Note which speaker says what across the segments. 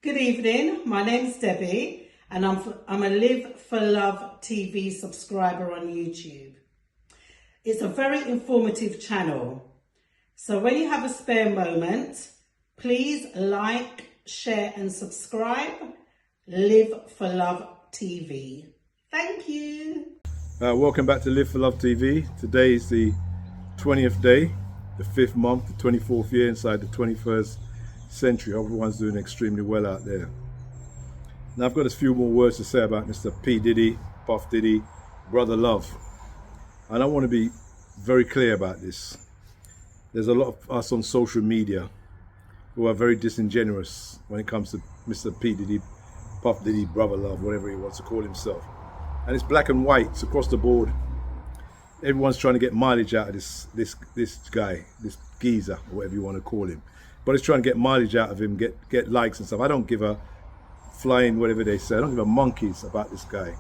Speaker 1: Good evening, my name's Debbie and I'm a Live for Love TV subscriber on YouTube. It's a very informative channel, so when you have a spare moment, please like, share and subscribe. Live for Love TV. Thank you.
Speaker 2: Welcome back to Live for Love TV. Today is the 20th day, the 5th month, the 24th year inside the 21st century. Everyone's doing extremely well out there. Now I've got a few more words to say about Mr. P. Diddy, Puff Diddy, Brother Love. And I want to be very clear about this. There's a lot of us on social media who are very disingenuous when it comes to Mr. P. Diddy, Puff Diddy, Brother Love, whatever he wants to call himself. And it's black and white, it's across the board. Everyone's trying to get mileage out of this guy, this geezer, or whatever you want to call him. But it's trying to get mileage out of him, get likes and stuff. I don't give a flying whatever they say. I don't give a monkeys about this guy.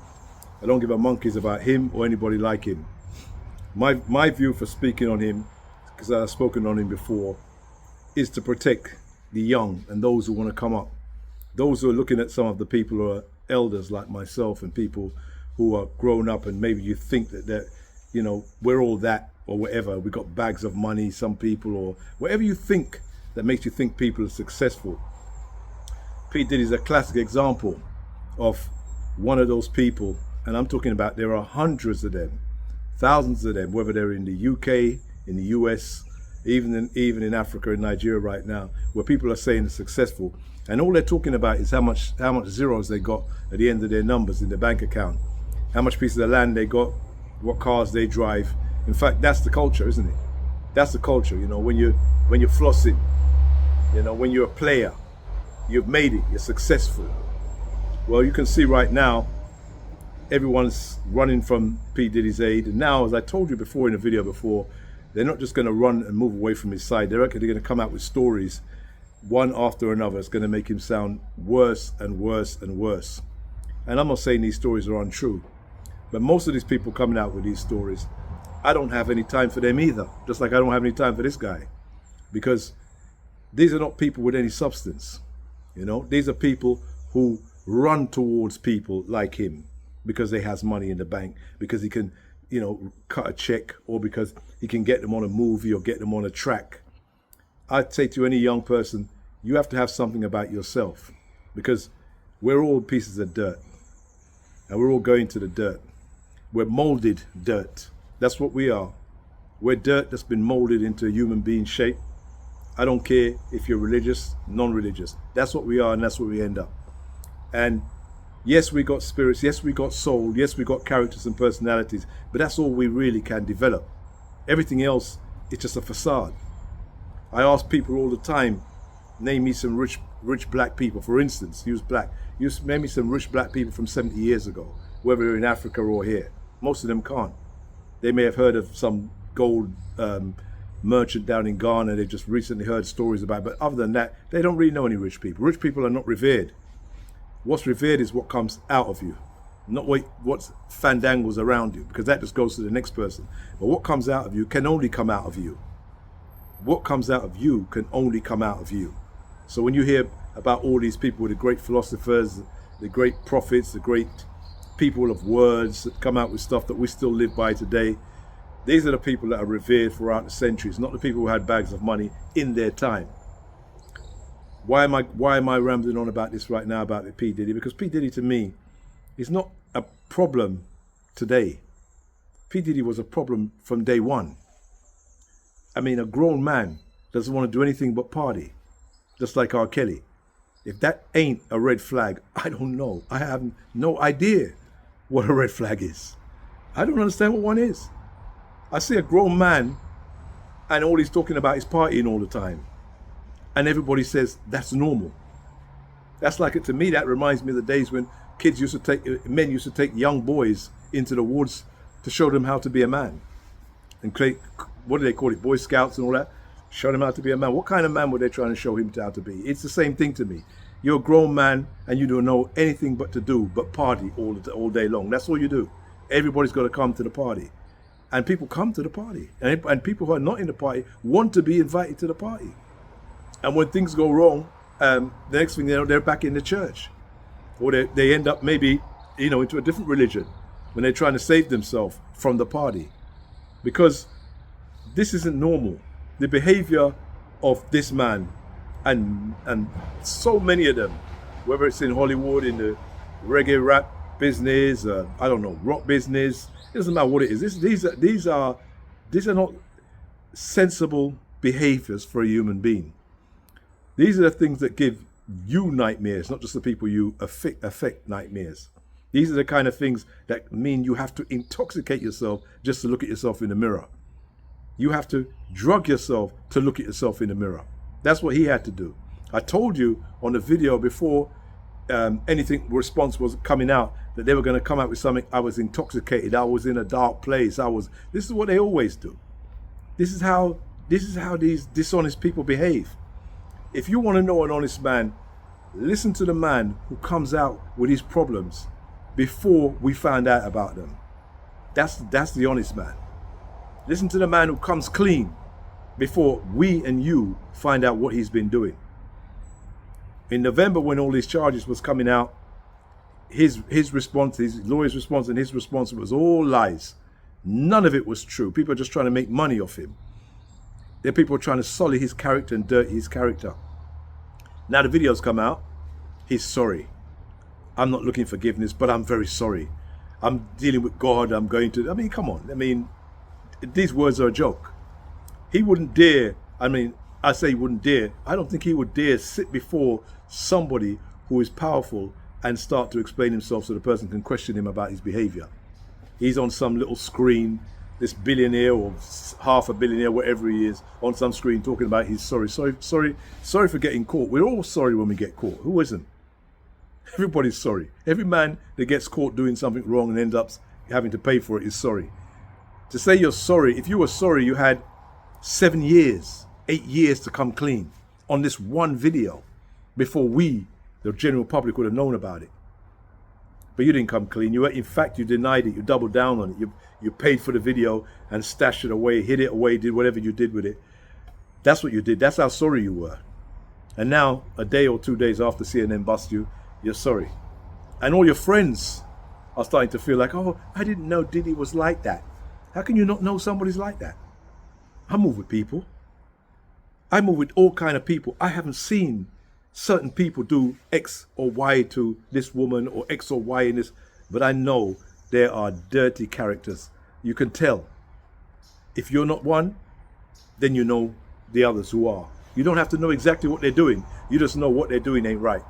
Speaker 2: I don't give a monkeys about him or anybody like him. My view for speaking on him, because I've spoken on him before, is to protect the young and those who want to come up. Those who are looking at some of the people who are elders like myself and people who are grown up, and maybe you think that they're, you know, we're all that or whatever. We got bags of money, some people, or whatever you think that makes you think people are successful. P. Diddy is a classic example of one of those people, and I'm talking about there are hundreds of them, thousands of them, whether they're in the UK, in the US, even in Africa and Nigeria right now, where people are saying they're successful, and all they're talking about is how much zeros they got at the end of their numbers in their bank account, how much pieces of land they got, what cars they drive. In fact, that's the culture, isn't it? That's the culture, you know, when you're flossing, you know, when you're a player, you've made it, you're successful. Well, you can see right now, everyone's running from P. Diddy's aid. And now, as I told you before in a video before, they're not just going to run and move away from his side. They're going to come out with stories, one after another. It's going to make him sound worse and worse and worse. And I'm not saying these stories are untrue, but most of these people coming out with these stories, I don't have any time for them either. Just like I don't have any time for this guy, because these are not people with any substance. You know, these are people who run towards people like him because they has money in the bank, because he can, you know, cut a check, or because he can get them on a movie or get them on a track. I'd say to any young person, you have to have something about yourself, because we're all pieces of dirt and we're all going to the dirt. We're molded dirt. That's what we are. We're dirt that's been molded into a human being shape. I don't care if you're religious, non-religious. That's what we are, and that's what we end up. And yes, we got spirits. Yes, we got soul. Yes, we got characters and personalities. But that's all we really can develop. Everything else is just a facade. I ask people all the time, name me some rich black people. For instance, he was black. Name me some rich black people from 70 years ago, whether they're in Africa or here. Most of them can't. They may have heard of some gold merchant down in Ghana they've just recently heard stories about, but other than that, they don't really know any rich people. Rich people are not revered. What's revered is what comes out of you, not what's fandangles around you, because that just goes to the next person. But what comes out of you can only come out of you. What comes out of you can only come out of you. So when you hear about all these people, the great philosophers, the great prophets, the great people of words that come out with stuff that we still live by today, these are the people that are revered throughout the centuries, not the people who had bags of money in their time. Why am I rambling on about this right now about P. Diddy? Because P. Diddy to me is not a problem today. P. Diddy was a problem from day one. I mean, a grown man doesn't want to do anything but party, just like R. Kelly. If that ain't a red flag, I don't know. I have no idea what a red flag is. I don't understand what one is. I see a grown man and all he's talking about is partying all the time. And everybody says that's normal. That's like it to me. That reminds me of the days when men used to take young boys into the woods to show them how to be a man. And what do they call it? Boy Scouts and all that. Show them how to be a man. What kind of man were they trying to show him how to be? It's the same thing to me. You're a grown man and you don't know anything but to do but party all day long. That's all you do. Everybody's got to come to the party. And people come to the party. And people who are not in the party want to be invited to the party. And when things go wrong, the next thing you know, they're back in the church. Or they end up maybe, into a different religion when they're trying to save themselves from the party. Because this isn't normal. The behavior of this man and so many of them, whether it's in Hollywood, in the reggae rap business, I don't know, rock business, it doesn't matter what it is. These are not sensible behaviors for a human being. These are the things that give you nightmares, not just the people you affect nightmares. These are the kind of things that mean you have to intoxicate yourself just to look at yourself in the mirror. You have to drug yourself to look at yourself in the mirror. That's what he had to do. I told you on the video before anything response was coming out that they were going to come out with something. I was intoxicated. I was in a dark place. This is what they always do. This is how these dishonest people behave. If you want to know an honest man, listen to the man who comes out with his problems before we find out about them. That's the honest man. Listen to the man who comes clean before we and you find out what he's been doing. In November, when all these charges was coming out, his response, his lawyer's response and his response was all lies. None of it was true. People are just trying to make money off him. There are people trying to sully his character and dirty his character. Now the videos come out. He's sorry. I'm not looking for forgiveness, but I'm very sorry. I'm dealing with God. Come on. These words are a joke. He wouldn't dare. I say he wouldn't dare. I don't think he would dare sit before somebody who is powerful and start to explain himself so the person can question him about his behavior. He's on some little screen, this billionaire or half a billionaire, whatever he is, on some screen talking about he's sorry for getting caught. We're all sorry when we get caught. Who isn't? Everybody's sorry. Every man that gets caught doing something wrong and ends up having to pay for it is sorry. To say you're sorry, if you were sorry, you had 7 years, 8 years to come clean on this one video before we, the general public, would have known about it. But you didn't come clean. In fact, you denied it. You doubled down on it. You paid for the video and stashed it away, hid it away, did whatever you did with it. That's what you did. That's how sorry you were. And now, a day or 2 days after CNN bust you, you're sorry. And all your friends are starting to feel like, oh, I didn't know Diddy was like that. How can you not know somebody's like that? I move with people. I move with all kind of people. I haven't seen certain people do X or Y to this woman or X or Y in this, but I know there are dirty characters. You can tell. If you're not one, then you know the others who are. You don't have to know exactly what they're doing. You just know what they're doing ain't right.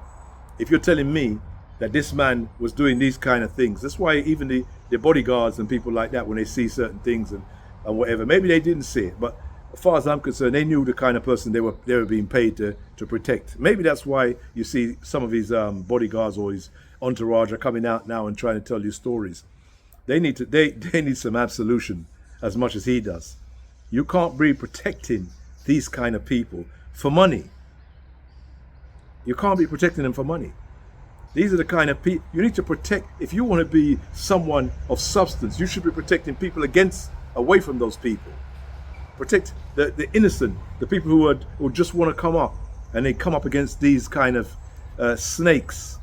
Speaker 2: If you're telling me that this man was doing these kind of things, that's why even the bodyguards and people like that, when they see certain things and whatever, maybe they didn't see it, but as far as I'm concerned, they knew the kind of person they were being paid to protect. Maybe that's why you see some of his bodyguards or his entourage are coming out now and trying to tell you stories. They need some absolution as much as he does. You can't be protecting these kind of people for money. You can't be protecting them for money. These are the kind of people you need to protect. If you want to be someone of substance, you should be protecting people away from those people. Protect the innocent, the people who just want to come up, and they come up against these kind of snakes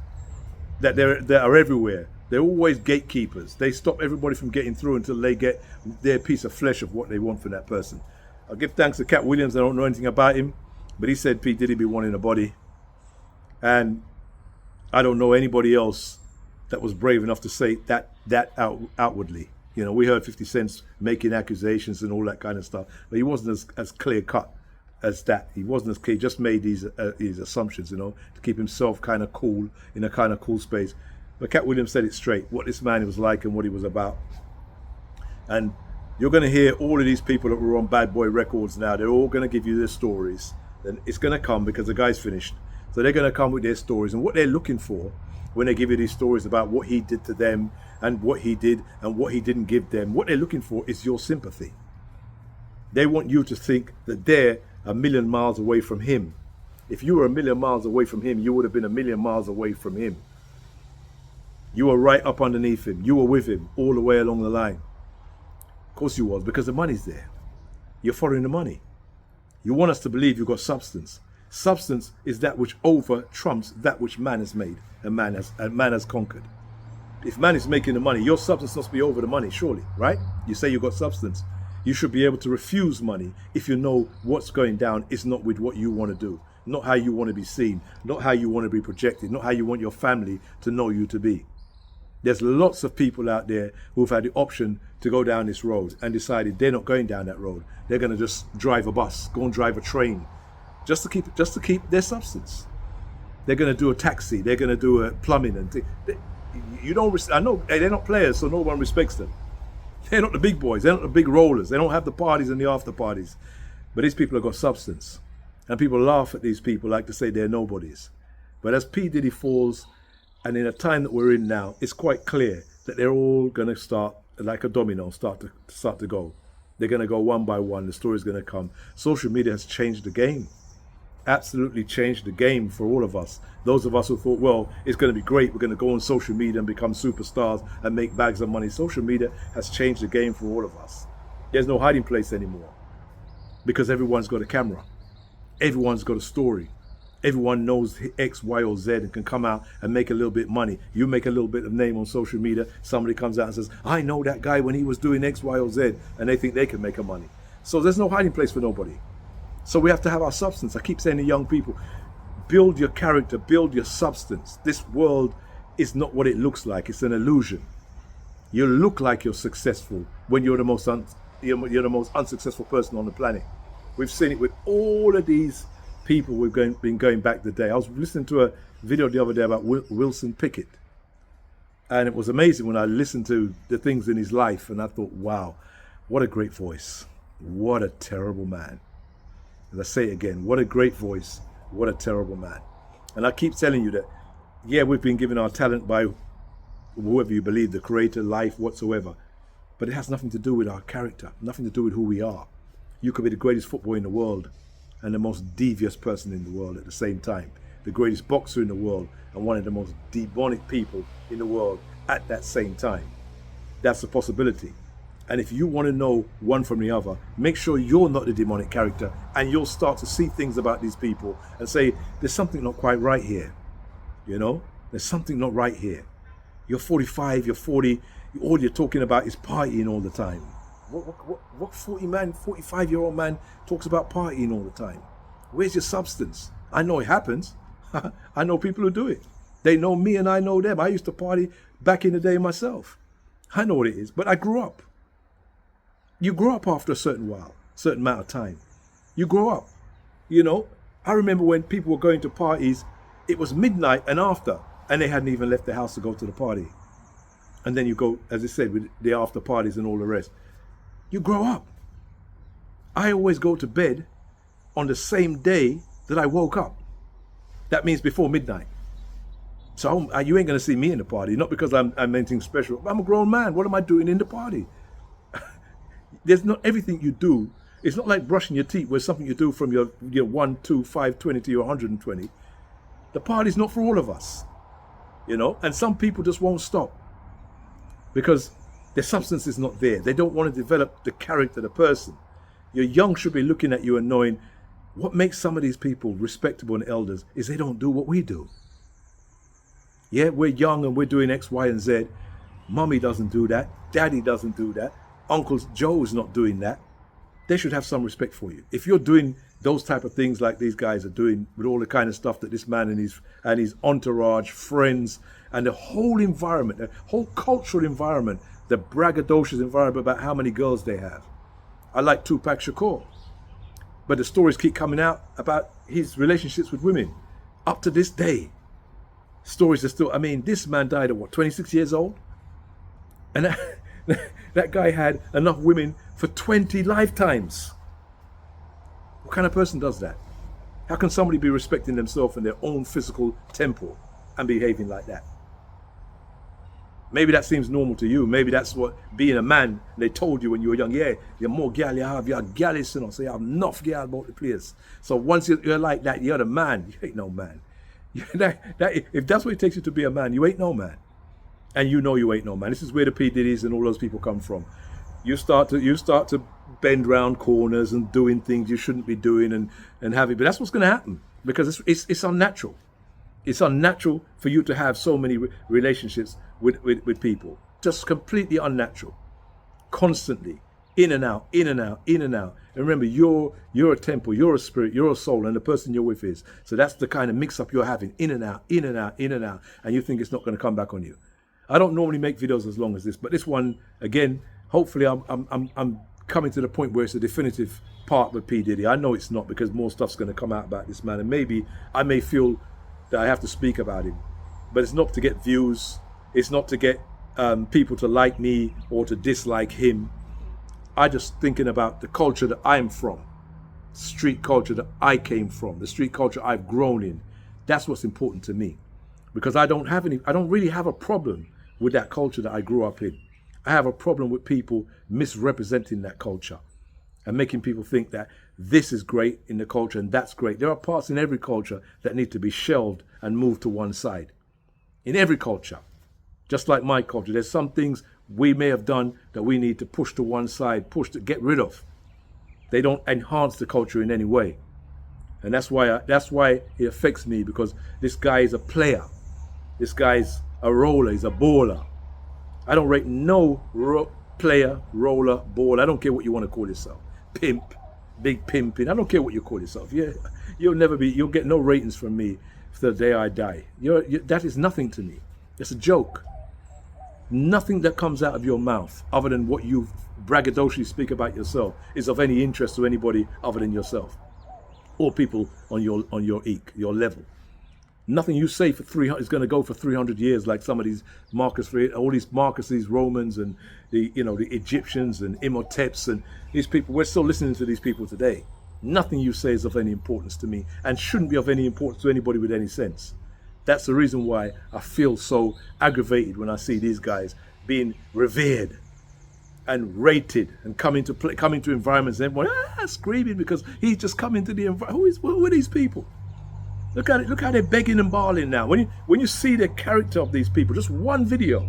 Speaker 2: that are everywhere. They're always gatekeepers. They stop everybody from getting through until they get their piece of flesh of what they want from that person. I'll give thanks to Cat Williams. I don't know anything about him, but he said P. Diddy be wanting a body. And I don't know anybody else that was brave enough to say that outwardly. We heard 50 Cent making accusations and all that kind of stuff, but he wasn't as clear cut as that. He wasn't as clear. He just made these assumptions, to keep himself kind of cool in a kind of cool space. But Cat Williams said it straight, what this man was like and what he was about. And you're going to hear all of these people that were on Bad Boy Records now. They're all going to give you their stories. And it's going to come because the guy's finished. So they're going to come with their stories. And what they're looking for when they give you these stories about what he did to them and what he did and what he didn't give them, what they're looking for is your sympathy. They want you to think that they're a million miles away from him. If you were a million miles away from him, you would have been a million miles away from him. You were right up underneath him. You were with him all the way along the line. Of course you was, because the money's there. You're following the money. You want us to believe you've got substance. Substance is that which over trumps that which man has made and man has conquered. If man is making the money, your substance must be over the money, surely, right? You say you got substance. You should be able to refuse money if you know what's going down is not with what you want to do, not how you want to be seen, not how you want to be projected, not how you want your family to know you to be. There's lots of people out there who've had the option to go down this road and decided they're not going down that road. They're going to just drive a bus, go and drive a train, just to keep their substance. They're going to do a taxi. They're going to do a plumbing and I know they're not players, so no one respects them. They're not the big boys. They're not the big rollers. They don't have the parties and the after parties. But these people have got substance. And people laugh at these people like to say they're nobodies. But as P. Diddy falls, and in a time that we're in now, it's quite clear that they're all going to start, like a domino, start to go. They're going to go one by one. The story's going to come. Social media has changed the game. Absolutely changed the game for all of us. Those of us who thought, well, it's going to be great, we're going to go on social media and become superstars and make bags of money. Social media has changed the game for all of us. There's no hiding place anymore because everyone's got a camera. Everyone's got a story. Everyone knows X, Y, or Z and can come out and make a little bit of money. You make a little bit of name on social media. Somebody comes out and says, I know that guy when he was doing X, Y, or Z, and they think they can make a money. So there's no hiding place for nobody. So we have to have our substance. I keep saying to young people, build your character, build your substance. This world is not what it looks like. It's an illusion. You look like you're successful when you're the most unsuccessful person on the planet. We've seen it with all of these people we've been going back the day. I was listening to a video the other day about Wilson Pickett. And it was amazing when I listened to the things in his life and I thought, wow, what a great voice. What a terrible man. As I say it again, what a great voice, what a terrible man. And I keep telling you that, yeah, we've been given our talent by whoever you believe, the creator, life, whatsoever. But it has nothing to do with our character, nothing to do with who we are. You could be the greatest footballer in the world and the most devious person in the world at the same time. The greatest boxer in the world and one of the most demonic people in the world at that same time. That's a possibility. And if you want to know one from the other, make sure you're not the demonic character and you'll start to see things about these people and say, there's something not quite right here. You know, there's something not right here. You're 45, you're 40, all you're talking about is partying all the time. What 45-year-old man talks about partying all the time? Where's your substance? I know it happens. I know people who do it. They know me and I know them. I used to party back in the day myself. I know what it is, but I grew up. You grow up after a certain amount of time. You grow up. You know, I remember when people were going to parties, it was midnight and after, and they hadn't even left the house to go to the party. And then you go, as I said, with the after parties and all the rest. You grow up. I always go to bed on the same day that I woke up. That means before midnight. So you ain't going to see me in the party, not because I'm anything special. I'm a grown man. What am I doing in the party? There's not everything you do. It's not like brushing your teeth where something you do from your 1, 2, 5, 20 to your 120. The party's not for all of us, you know, and some people just won't stop because their substance is not there. They don't want to develop the character of the person. Your young should be looking at you and knowing what makes some of these people respectable and elders is they don't do what we do. Yeah, we're young and we're doing X, Y, and Z. Mommy doesn't do that. Daddy doesn't do that. Uncle Joe is not doing that. They should have some respect for you. If you're doing those type of things like these guys are doing with all the kind of stuff that this man and his entourage, friends, and the whole environment, the whole cultural environment, the braggadocious environment about how many girls they have. I like Tupac Shakur, but the stories keep coming out about his relationships with women. Up to this day, stories are still, I mean, this man died at 26 years old? And that guy had enough women for 20 lifetimes. What kind of person does that? How can somebody be respecting themselves and their own physical temple and behaving like that? Maybe that seems normal to you. Maybe that's what being a man, they told you when you were young, yeah, you're more gal you have, you're gallus, you know, so you have enough gal about the place. So once you're like that, you're the man. You ain't no man. If that's what it takes you to be a man, you ain't no man. And you know you ain't no man. This is where the P. Diddy's and all those people come from. You start to bend round corners and doing things you shouldn't be doing and have it. But that's what's going to happen. because it's unnatural. It's unnatural for you to have so many relationships with people. Just completely unnatural. Constantly. In and out, in and out, in and out. And remember, you're a temple, you're a spirit, you're a soul, and the person you're with is. So that's the kind of mix-up you're having. In and out, in and out, in and out. And you think it's not going to come back on you. I don't normally make videos as long as this, but this one, again, hopefully I'm coming to the point where it's a definitive part with P. Diddy. I know it's not, because more stuff's going to come out about this man. And maybe I may feel that I have to speak about him. But it's not to get views. It's not to get people to like me or to dislike him. I just thinking about the culture that I'm from, street culture that I came from, the street culture I've grown in. That's what's important to me, because I don't really have a problem with that culture that I grew up in. I have a problem with people misrepresenting that culture and making people think that this is great in the culture and that's great. There are parts in every culture that need to be shelved and moved to one side. In every culture, just like my culture, there's some things we may have done that we need to push to one side, push to get rid of. They don't enhance the culture in any way. And that's why it affects me, because this guy is a player. This guy's a roller, he's a baller. I don't rate no player, roller, baller. I don't care what you want to call yourself. Pimp, big pimping. I don't care what you call yourself. You'll get no ratings from me for the day I die. That is nothing to me. It's a joke. Nothing that comes out of your mouth, other than what you braggadociously speak about yourself, is of any interest to anybody other than yourself or people on your level. Nothing you say for 300 is going to go for 300 years, like some of these all these Marcuses, Romans, and the Egyptians and Imhoteps and these people. We're still listening to these people today. Nothing you say is of any importance to me, and shouldn't be of any importance to anybody with any sense. That's the reason why I feel so aggravated when I see these guys being revered and rated and coming to environments and everyone screaming because he's just come into the environment. Who are these people? Look at it. Look how they're begging and bawling now. When you see the character of these people, just one video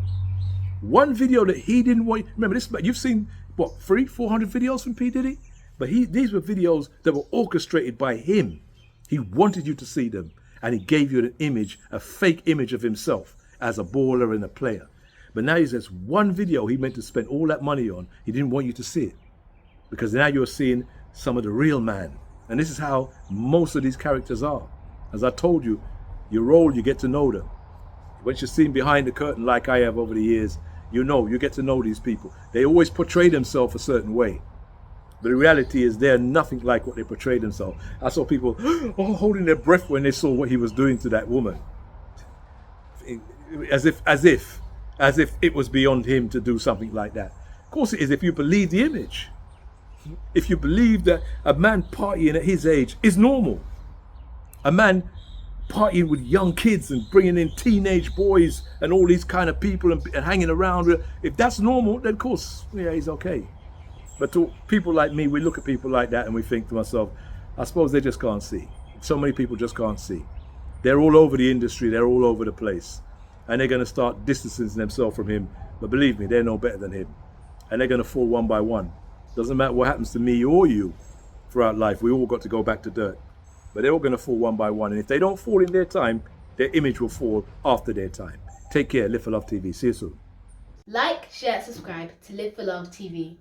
Speaker 2: that he didn't want. Remember this? You've seen what, 400 videos from P. Diddy? But these were videos that were orchestrated by him. He wanted you to see them. And he gave you an image, a fake image of himself as a baller and a player. But now he says one video he meant to spend all that money on, he didn't want you to see it. Because now you're seeing some of the real man. And this is how most of these characters are. As I told you, you roll, you get to know them. Once you're seen behind the curtain like I have over the years, you get to know these people. They always portray themselves a certain way. But the reality is they're nothing like what they portray themselves. I saw people holding their breath when they saw what he was doing to that woman. As if it was beyond him to do something like that. Of course it is, if you believe the image. If you believe that a man partying at his age is normal. A man partying with young kids and bringing in teenage boys and all these kind of people and hanging around. If that's normal, then of course, he's okay. But to people like me, we look at people like that and we think to ourselves, I suppose they just can't see. So many people just can't see. They're all over the industry, they're all over the place. And they're going to start distancing themselves from him. But believe me, they're no better than him. And they're going to fall one by one. Doesn't matter what happens to me or you throughout life, we all got to go back to dirt. But they're all going to fall one by one. And if they don't fall in their time, their image will fall after their time. Take care. Live for Love TV. See you soon.
Speaker 3: Like, share, subscribe to Live for Love TV.